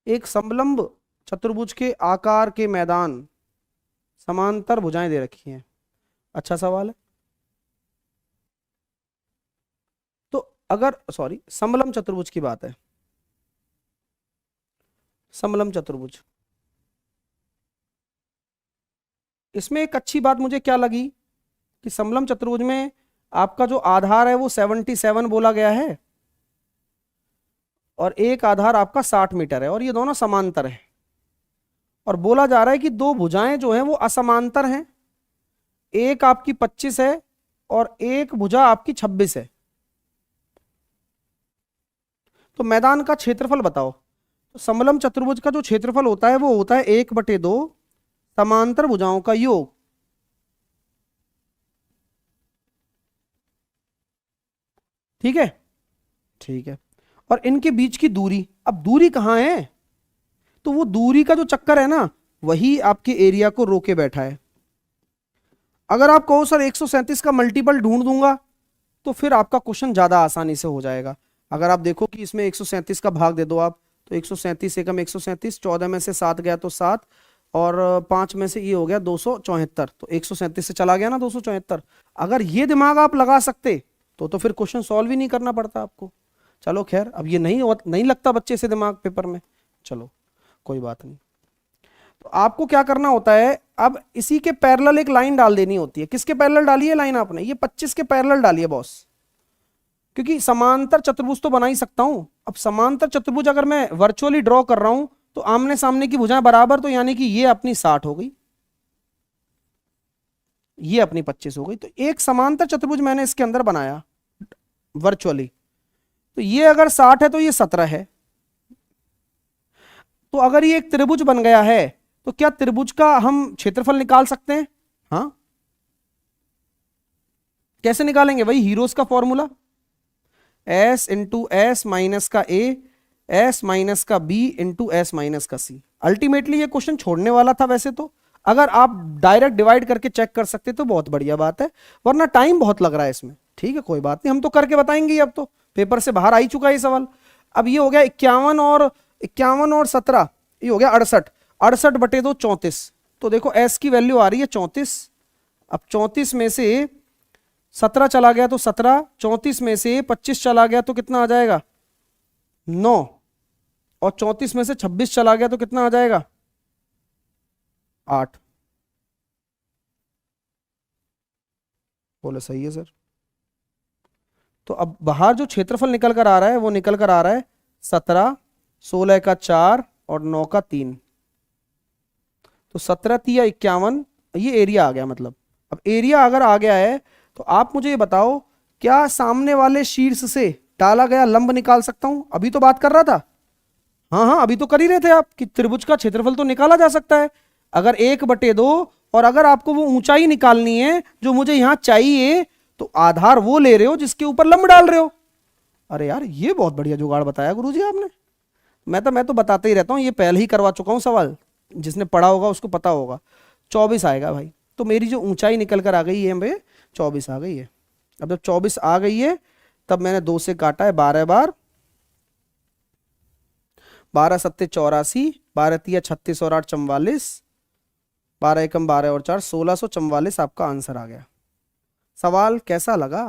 एक समलंब चतुर्भुज के आकार के मैदान, समांतर भुजाएं दे रखी हैं। अच्छा सवाल है। तो अगर सॉरी समलंब चतुर्भुज की बात है, समलंब चतुर्भुज, इसमें एक अच्छी बात मुझे क्या लगी कि समलंब चतुर्भुज में आपका जो आधार है वो 77 बोला गया है और एक आधार आपका 60 मीटर है और ये दोनों समांतर है। और बोला जा रहा है कि दो भुजाएं जो हैं वो असमांतर हैं, एक आपकी 25 है और एक भुजा आपकी 26 है। तो मैदान का क्षेत्रफल बताओ। तो समलंब चतुर्भुज का जो क्षेत्रफल होता है वो होता है 1/2 समांतर भुजाओं का योग। ठीक है, ठीक है। और इनके बीच की दूरी, अब दूरी कहां है? तो वो दूरी का जो चक्कर है ना, वही आपके एरिया को रोके बैठा है। अगर आप कहो सर 137 का मल्टीपल ढूंढ दूंगा, तो फिर आपका क्वेश्चन ज्यादा आसानी से हो जाएगा। अगर आप देखो कि इसमें 137 का भाग दे दो आप, तो 137 एकम 137, 14 में से 7 गया तो 7, और 5 में से ये हो गया 274, तो 137 से चला गया ना 274। अगर ये दिमाग आप लगा सकते तो फिर क्वेश्चन सॉल्व ही नहीं करना पड़ता आपको। चलो खैर, अब ये नहीं लगता बच्चे से दिमाग पेपर में, चलो कोई बात नहीं। तो आपको क्या करना होता है, अब इसी के पैरेलल एक लाइन डाल देनी होती है। किसके पैरेलल डाली है लाइन आपने? ये 25 के पैरेलल डाली है बॉस, क्योंकि समांतर चतुर्भुज तो बना ही सकता हूं। अब समांतर चतुर्भुज अगर मैं वर्चुअली ड्रॉ कर रहा हूं तो आमने सामने की भुजाएं बराबर, तो यानी कि ये अपनी 60 हो गई, ये अपनी 25 हो गई। तो एक समांतर चतुर्भुज मैंने इसके अंदर बनाया वर्चुअली, तो ये अगर 60 है तो ये 17 है। तो अगर ये एक त्रिभुज बन गया है तो क्या त्रिभुज का हम क्षेत्रफल निकाल सकते हैं? हाँ, कैसे निकालेंगे? वही हीरोज का formula, S into S minus का ए, एस माइनस का बी इंटू एस माइनस का सी। अल्टीमेटली ये क्वेश्चन छोड़ने वाला था वैसे तो, अगर आप डायरेक्ट डिवाइड करके चेक कर सकते तो बहुत बढ़िया बात है, वरना टाइम बहुत लग रहा है इसमें। ठीक है, कोई बात नहीं, हम तो करके बताएंगे। अब तो पेपर से बाहर आ ही चुका है ये सवाल। अब ये हो गया 51 और 17, ये हो गया 68, 68/2 34। तो देखो एस की वैल्यू आ रही है 34। अब 34 में से 17 चला गया तो 17, 34 में से 25 चला गया तो कितना आ जाएगा? 9, और 34 में से 26 चला गया तो कितना आ जाएगा? 8। बोले सही है सर। तो अब बाहर जो क्षेत्रफल निकल कर आ रहा है वो निकल कर आ रहा है 17, 16 का 4 और 9 का 3। तो 17 तिया 51, ये एरिया आ गया मतलब। अब एरिया अगर आ गया है तो आप मुझे ये बताओ, क्या सामने वाले शीर्ष से डाला गया लंब निकाल सकता हूं? अभी तो बात कर रहा था, हाँ हाँ अभी तो कर ही रहे थे आप कि त्रिभुज का क्षेत्रफल तो निकाला जा सकता है अगर 1/2, और अगर आपको वो ऊंचाई निकालनी है जो मुझे यहां चाहिए, तो आधार वो ले रहे हो जिसके ऊपर लंब डाल रहे हो। अरे यार ये बहुत बढ़िया जुगाड़ बताया गुरुजी आपने। मैं तो बताते ही रहता हूँ, ये पहले ही करवा चुका हूँ सवाल, जिसने पढ़ा होगा उसको पता होगा। 24 आएगा भाई। तो मेरी जो ऊंचाई निकल कर आ गई है भाई 24 आ गई है। अब जब 24 आ गई है तब मैंने 2 से काटा है 12 बार, 12 सत्ते 84, 12 तिया 36 और 8 44, 12 एकम 12 और 4 1644 आपका आंसर आ गया। सवाल कैसा लगा?